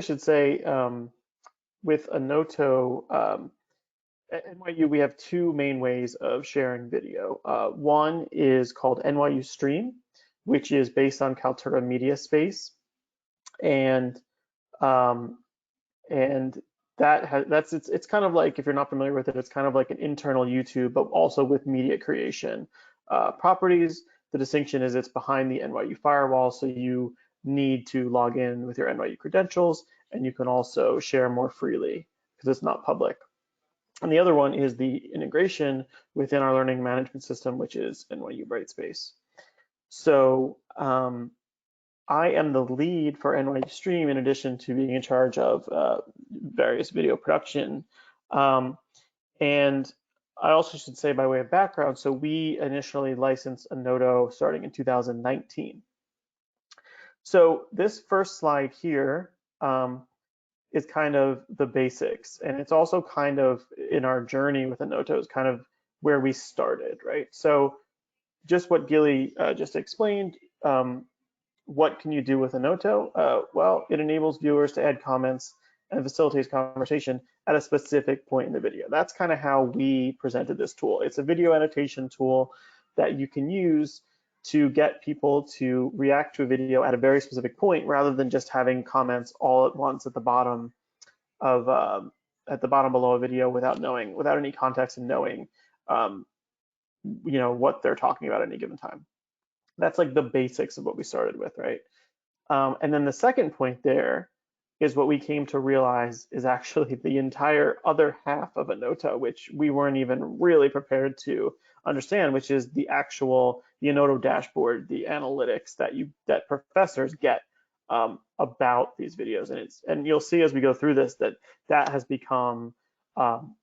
should say with Anotto, at NYU, we have two main ways of sharing video. One is called NYU Stream, which is based on Kaltura Media Space, and um, and it's kind of like, if you're not familiar with it, it's kind of like an internal YouTube, but also with media creation properties. The distinction is it's behind the NYU firewall, so you need to log in with your NYU credentials, and you can also share more freely because it's not public. And the other one is the integration within our learning management system, which is NYU Brightspace. So I am the lead for NYU Stream, in addition to being in charge of various video production. And I also should say, by way of background, so we initially licensed Annoto starting in 2019. So this first slide here is kind of the basics, and it's also kind of in our journey with Annoto is kind of where we started, right? So just what Gilly just explained, what can you do with Annoto? Well, it enables viewers to add comments and facilitates conversation at a specific point in the video. That's kind of how we presented this tool. It's a video annotation tool that you can use to get people to react to a video at a very specific point, rather than just having comments all at once at the bottom of below a video without any context and knowing what they're talking about at any given time. That's like the basics of what we started with, right? And then the second point there is what we came to realize is actually the entire other half of Annoto, which we weren't even really prepared to understand, which is the Annoto dashboard, the analytics that professors get about these videos. And you'll see as we go through this that has become an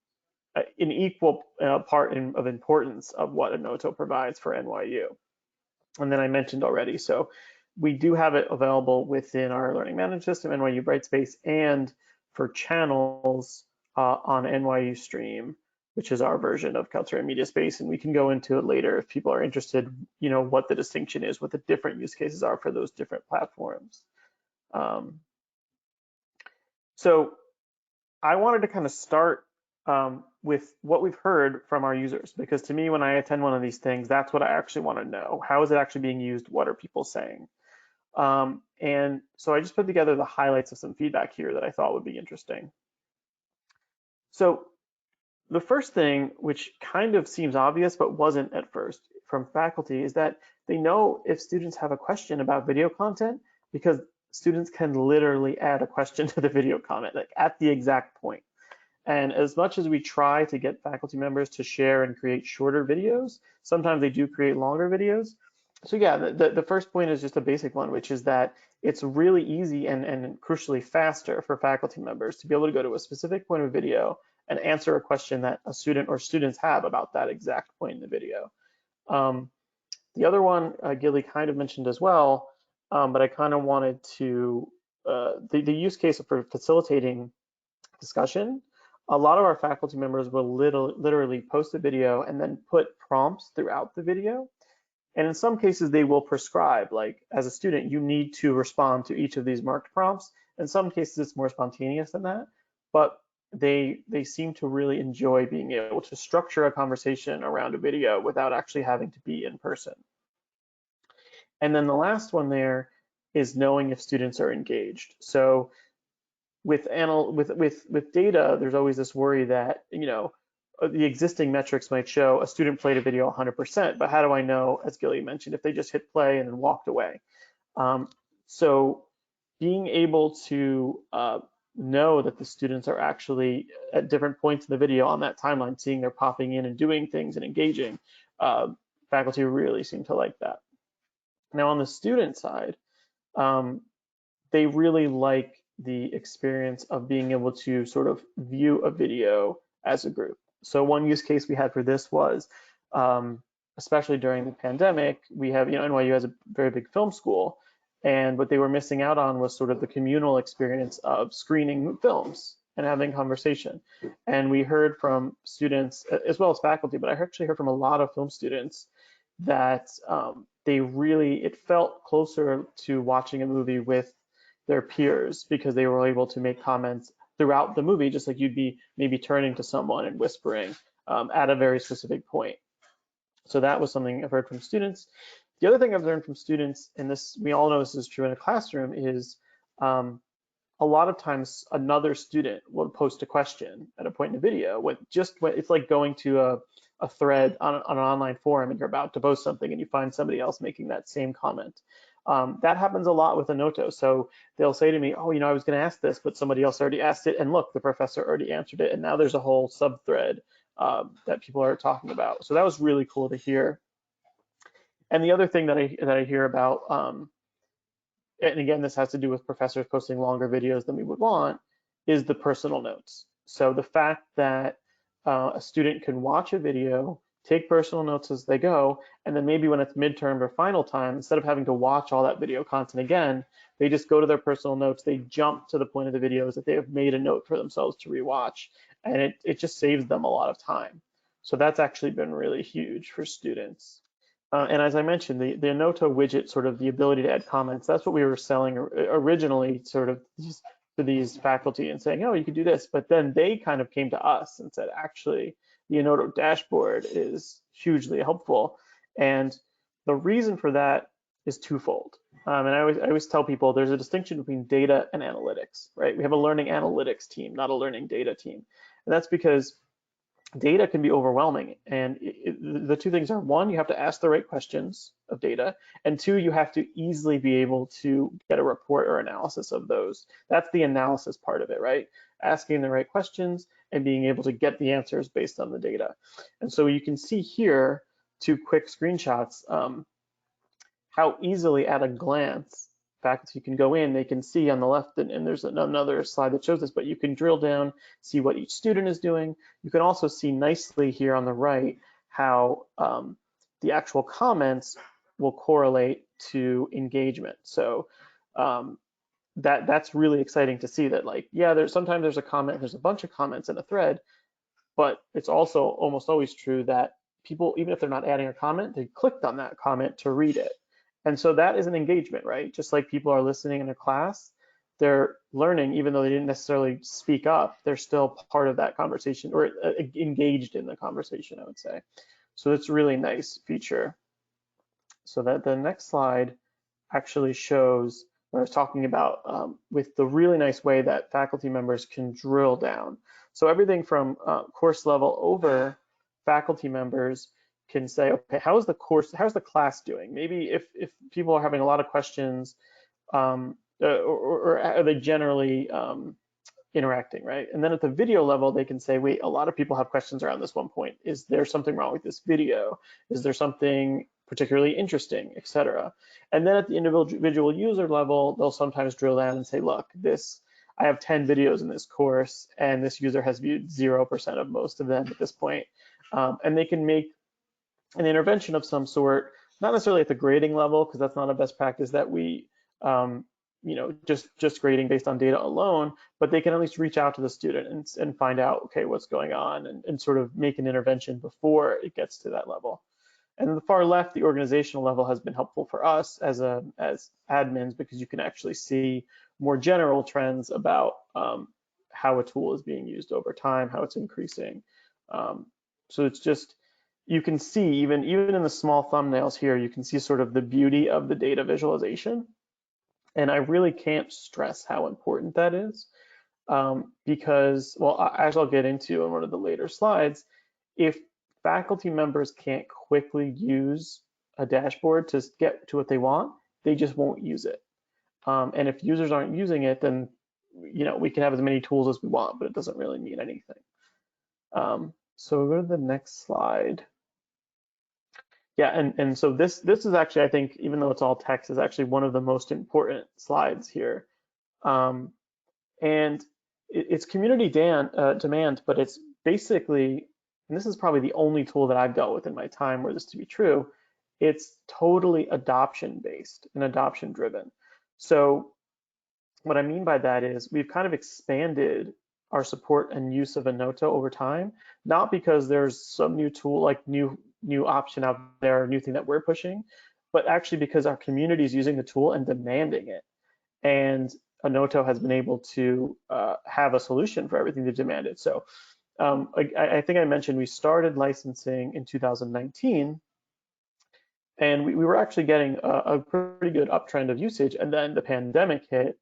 equal part of importance of what Annoto provides for NYU. And then I mentioned already, so we do have it available within our learning management system, NYU Brightspace, and for channels on NYU Stream, which is our version of Kaltura Media Space. And we can go into it later if people are interested, what the distinction is, what the different use cases are for those different platforms. So I wanted to kind of start with what we've heard from our users, because to me, when I attend one of these things, that's what I actually want to know. How is it actually being used? What are people saying? And so I just put together the highlights of some feedback here that I thought would be interesting. So the first thing, which kind of seems obvious but wasn't at first from faculty, is that they know if students have a question about video content, because students can literally add a question to the video comment, like at the exact point. And as much as we try to get faculty members to share and create shorter videos, sometimes they do create longer videos. So yeah, the first point is just a basic one, which is that it's really easy and crucially faster for faculty members to be able to go to a specific point of video and answer a question that a student or students have about that exact point in the video. The other one, Gilly kind of mentioned as well, but I kind of wanted to, the use case for facilitating discussion. A lot of our faculty members will literally post a video and then put prompts throughout the video. And in some cases, they will prescribe, like as a student, you need to respond to each of these marked prompts. In some cases, it's more spontaneous than that, but they seem to really enjoy being able to structure a conversation around a video without actually having to be in person. And then the last one there is knowing if students are engaged. So with data, there's always this worry that the existing metrics might show a student played a video 100%, but how do I know, as Gilly mentioned, if they just hit play and then walked away? So being able to know that the students are actually at different points in the video on that timeline, seeing they're popping in and doing things and engaging, faculty really seem to like that. Now on the student side, they really like the experience of being able to sort of view a video as a group. So one use case we had for this was, especially during the pandemic, we have, NYU has a very big film school, and what they were missing out on was sort of the communal experience of screening films and having conversation. And we heard from students as well as faculty, but I actually heard from a lot of film students that it felt closer to watching a movie with their peers because they were able to make comments throughout the movie, just like you'd be maybe turning to someone and whispering at a very specific point. So that was something I've heard from students. The other thing I've learned from students, and this we all know this is true in a classroom, is a lot of times another student will post a question at a point in the video it's like going to a thread on an online forum and you're about to post something and you find somebody else making that same comment. That happens a lot with Anotto. So they'll say to me, oh, I was going to ask this, but somebody else already asked it, and look, the professor already answered it, and now there's a whole sub-thread that people are talking about. So that was really cool to hear. And the other thing that I hear about, and again, this has to do with professors posting longer videos than we would want, is the personal notes. So the fact that a student can watch a video, take personal notes as they go, and then maybe when it's midterm or final time, instead of having to watch all that video content again, they just go to their personal notes, they jump to the point of the videos that they have made a note for themselves to rewatch, and it just saves them a lot of time. So that's actually been really huge for students. And as I mentioned, the Annoto widget, sort of the ability to add comments, that's what we were selling originally sort of to these faculty and saying, oh, you could do this. But then they kind of came to us and said, actually, the Annoto dashboard is hugely helpful. And the reason for that is twofold. And I always tell people there's a distinction between data and analytics, right? We have a learning analytics team, not a learning data team. And that's because data can be overwhelming. And the two things are, one, you have to ask the right questions of data, and two, you have to easily be able to get a report or analysis of those. That's the analysis part of it, right? Asking the right questions and being able to get the answers based on the data. And so you can see here, two quick screenshots, how easily at a glance faculty can go in, they can see on the left, and there's another slide that shows this, but you can drill down, see what each student is doing. You can also see nicely here on the right how the actual comments will correlate to engagement. So that's really exciting to see that, like, yeah, sometimes there's a comment, there's a bunch of comments in a thread, but it's also almost always true that people, even if they're not adding a comment, they clicked on that comment to read it. And so that is an engagement, right? Just like people are listening in a class, they're learning, even though they didn't necessarily speak up, they're still part of that conversation or engaged in the conversation, I would say. So it's a really nice feature. So that the next slide actually shows what I was talking about with the really nice way that faculty members can drill down. So everything from course level over, faculty members can say, okay, how's the class doing? Maybe if people are having a lot of questions, or are they generally interacting, right? And then at the video level, they can say, wait, a lot of people have questions around this one point. Is there something wrong with this video? Is there something particularly interesting, etc.? And then at the individual user level, they'll sometimes drill down and say, look, I have 10 videos in this course, and this user has viewed 0% of most of them at this point. And they can make an intervention of some sort, not necessarily at the grading level, because that's not a best practice that we, just grading based on data alone, but they can at least reach out to the student and find out, okay, what's going on, and sort of make an intervention before it gets to that level. And the far left, the organizational level, has been helpful for us as admins, because you can actually see more general trends about how a tool is being used over time, how it's increasing. So it's just, you can see even in the small thumbnails here, you can see sort of the beauty of the data visualization. And I really can't stress how important that is, because, well, as I'll get into in one of the later slides, if faculty members can't quickly use a dashboard to get to what they want, they just won't use it. And if users aren't using it, then we can have as many tools as we want, but it doesn't really mean anything. So we'll go to the next slide. Yeah, and so this is actually, I think, even though it's all text, is actually one of the most important slides here. And it's community demand, but it's basically, and this is probably the only tool that I've dealt with in my time where this to be true, it's totally adoption based and adoption driven. So what I mean by that is we've kind of expanded our support and use of Anotto over time, not because there's some new tool, like new option out there, new thing that we're pushing, but actually because our community is using the tool and demanding it. And Anotto has been able to have a solution for everything they've demanded. So I think I mentioned we started licensing in 2019, and we were actually getting a pretty good uptrend of usage, and then the pandemic hit,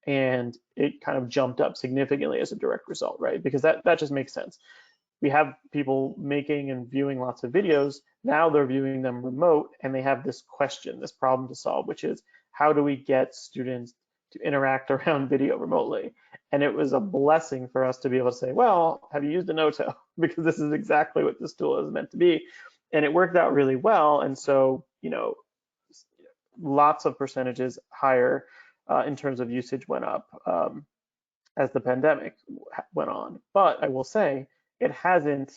and it kind of jumped up significantly as a direct result, right? Because that just makes sense. We have people making and viewing lots of videos. Now they're viewing them remote, and they have this question, this problem to solve, which is how do we get students to interact around video remotely? And it was a blessing for us to be able to say, well, have you used Annoto? Because this is exactly what this tool is meant to be. And it worked out really well. And so, lots of percentages higher in terms of usage went up as the pandemic went on. But I will say it hasn't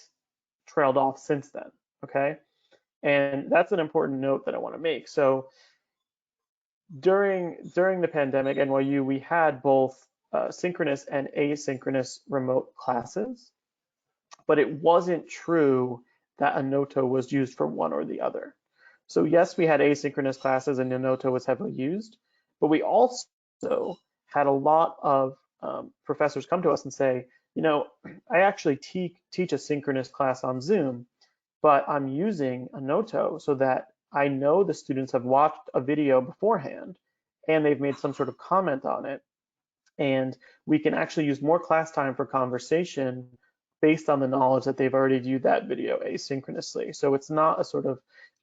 trailed off since then, okay? And that's an important note that I want to make. So during the pandemic, NYU, we had both synchronous and asynchronous remote classes, but it wasn't true that Annoto was used for one or the other. So yes, we had asynchronous classes and Annoto was heavily used, but we also had a lot of professors come to us and say, I actually teach a synchronous class on Zoom, but I'm using Annoto so that I know the students have watched a video beforehand and they've made some sort of comment on it. And we can actually use more class time for conversation based on the knowledge that they've already viewed that video asynchronously. So it's not a sort of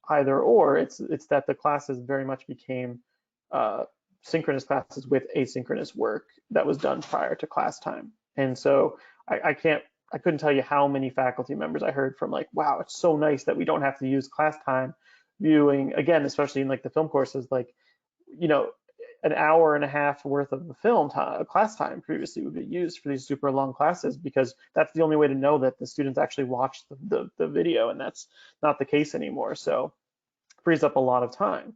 either or, it's that the classes very much became synchronous classes with asynchronous work that was done prior to class time. And so I couldn't tell you how many faculty members I heard from like, wow, it's so nice that we don't have to use class time viewing, again, especially in like the film courses, like, an hour and a half worth of the film time, class time previously would be used for these super long classes because that's the only way to know that the students actually watched the video, and that's not the case anymore. So it frees up a lot of time.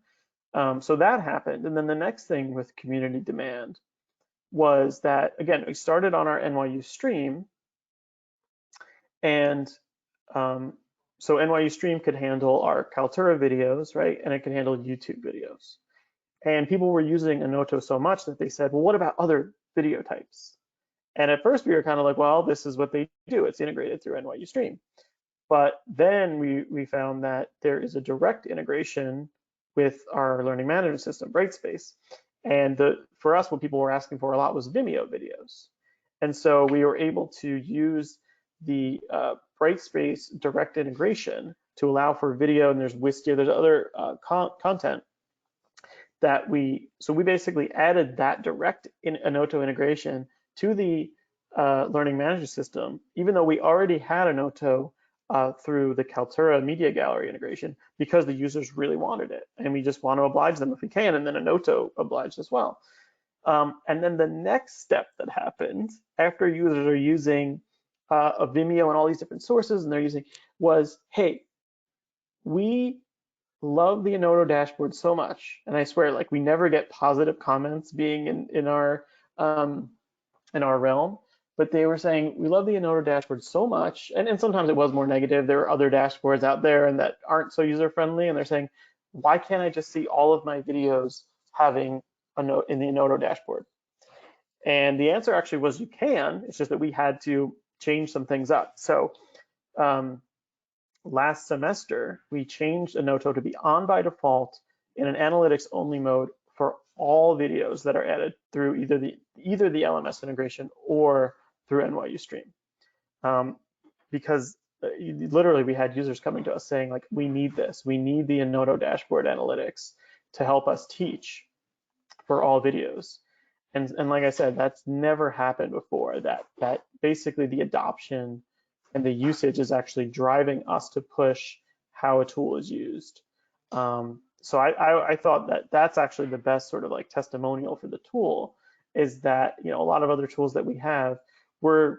So that happened. And then the next thing with community demand was that, again, we started on our NYU stream, and so NYU stream could handle our Kaltura videos, right? And it could handle YouTube videos. And people were using Annoto so much that they said, well, what about other video types? And at first we were kind of like, well, this is what they do. It's integrated through NYU Stream. But then we found that there is a direct integration with our learning management system, Brightspace. And for us, what people were asking for a lot was Vimeo videos. And so we were able to use the Brightspace direct integration to allow for video, and there's Wistia, there's other content that we basically added that direct Annoto integration to the learning management system, even though we already had Annoto through the Kaltura Media Gallery integration, because the users really wanted it, and we just want to oblige them if we can, and then Annoto obliged as well. And then the next step that happened after users are using a Vimeo and all these different sources, and they're using was, hey, we love the Anotto dashboard so much, and I swear, like, we never get positive comments being in our realm, but they were saying we love the Anotto dashboard so much, and sometimes it was more negative. There are other dashboards out there and that aren't so user friendly, and they're saying, why can't I just see all of my videos having a note in the Anotto dashboard? And the answer actually was you can. It's just that we had to change some things up. So last semester, we changed Annoto to be on by default in an analytics only mode for all videos that are added through either the LMS integration or through NYU Stream. Because literally we had users coming to us saying, like, we need this. We need the Annoto dashboard analytics to help us teach for all videos. And like I said, that's never happened before, that basically the adoption and the usage is actually driving us to push how a tool is used. So I thought that that's actually the best sort of like testimonial for the tool, is that, a lot of other tools that we have, we're,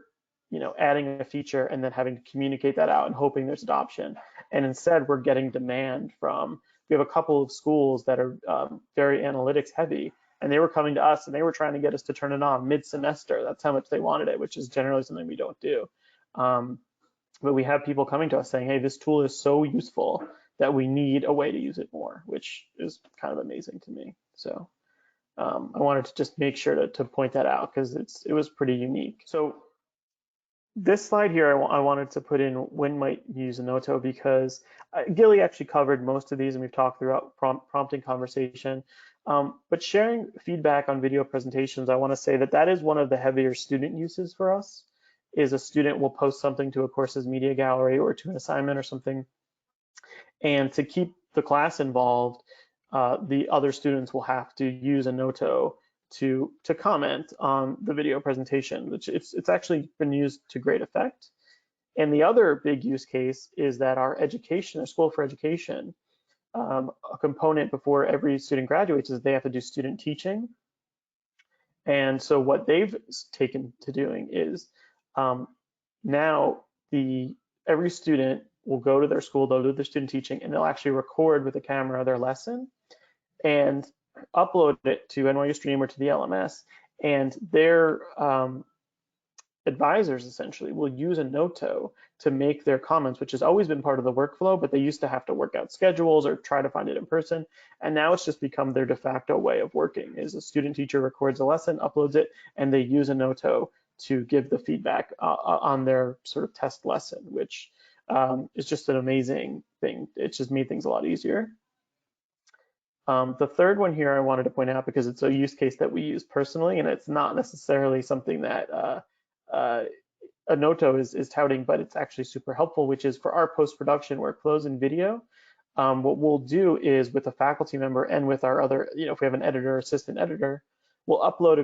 adding a feature and then having to communicate that out and hoping there's adoption. And instead we're getting demand from, we have a couple of schools that are very analytics heavy, and they were coming to us and they were trying to get us to turn it on mid-semester. That's how much they wanted it, which is generally something we don't do. But we have people coming to us saying, hey, this tool is so useful that we need a way to use it more, which is kind of amazing to me. So I wanted to just make sure to point that out because it was pretty unique. So this slide here, I wanted to put in when might use Annoto because Gilly actually covered most of these and we've talked throughout prompting conversation. But sharing feedback on video presentations, I want to say that that is one of the heavier student uses for us, is a student will post something to a course's media gallery or to an assignment or something. And to keep the class involved, the other students will have to use Annoto to comment on the video presentation, which it's actually been used to great effect. And the other big use case is that our School for Education, a component before every student graduates is they have to do student teaching. And so what they've taken to doing is now every student will go to their school, they'll do their student teaching, and they'll actually record with a camera their lesson and upload it to NYU Stream or to the LMS. And their advisors essentially will use Annoto to make their comments, which has always been part of the workflow, but they used to have to work out schedules or try to find it in person. And now it's just become their de facto way of working, is a student teacher records a lesson, uploads it, and they use Annoto to give the feedback on their sort of test lesson, which is just an amazing thing. It's just made things a lot easier. The third one here I wanted to point out because it's a use case that we use personally, and it's not necessarily something that Annoto is touting, but it's actually super helpful, which is for our post-production workflows in video. What we'll do is with a faculty member and with our other, if we have an editor, assistant editor, we'll upload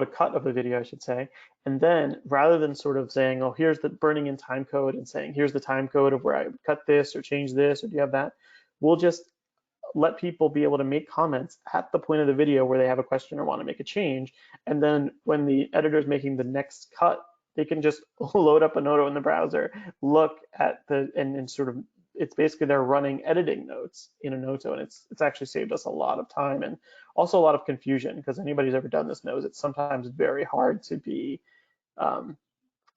a cut of a video, I should say, and then rather than sort of saying, oh, here's the burning in time code and saying, here's the time code of where I would cut this or change this, or do you have that? We'll just let people be able to make comments at the point of the video where they have a question or want to make a change. And then when the editor is making the next cut, they can just load up Annoto in the browser, look at and sort of, it's basically they're running editing notes in Annoto, and it's actually saved us a lot of time and also a lot of confusion, because anybody who's ever done this knows it's sometimes very hard to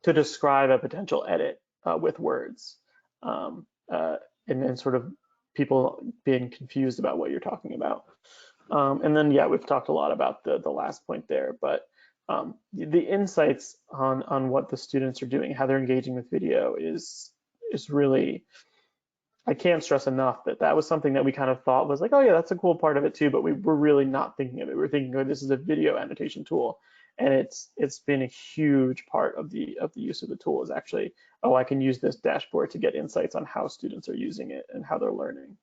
describe a potential edit with words. And then sort of people being confused about what you're talking about. And then, yeah, we've talked a lot about the last point there, but the insights on what the students are doing, how they're engaging with video is really, I can't stress enough that that was something that we kind of thought was like, oh yeah, that's a cool part of it too, but we were really not thinking of it. We're thinking, oh, this is a video annotation tool. And it's been a huge part of the use of the tool is actually, oh, I can use this dashboard to get insights on how students are using it and how they're learning.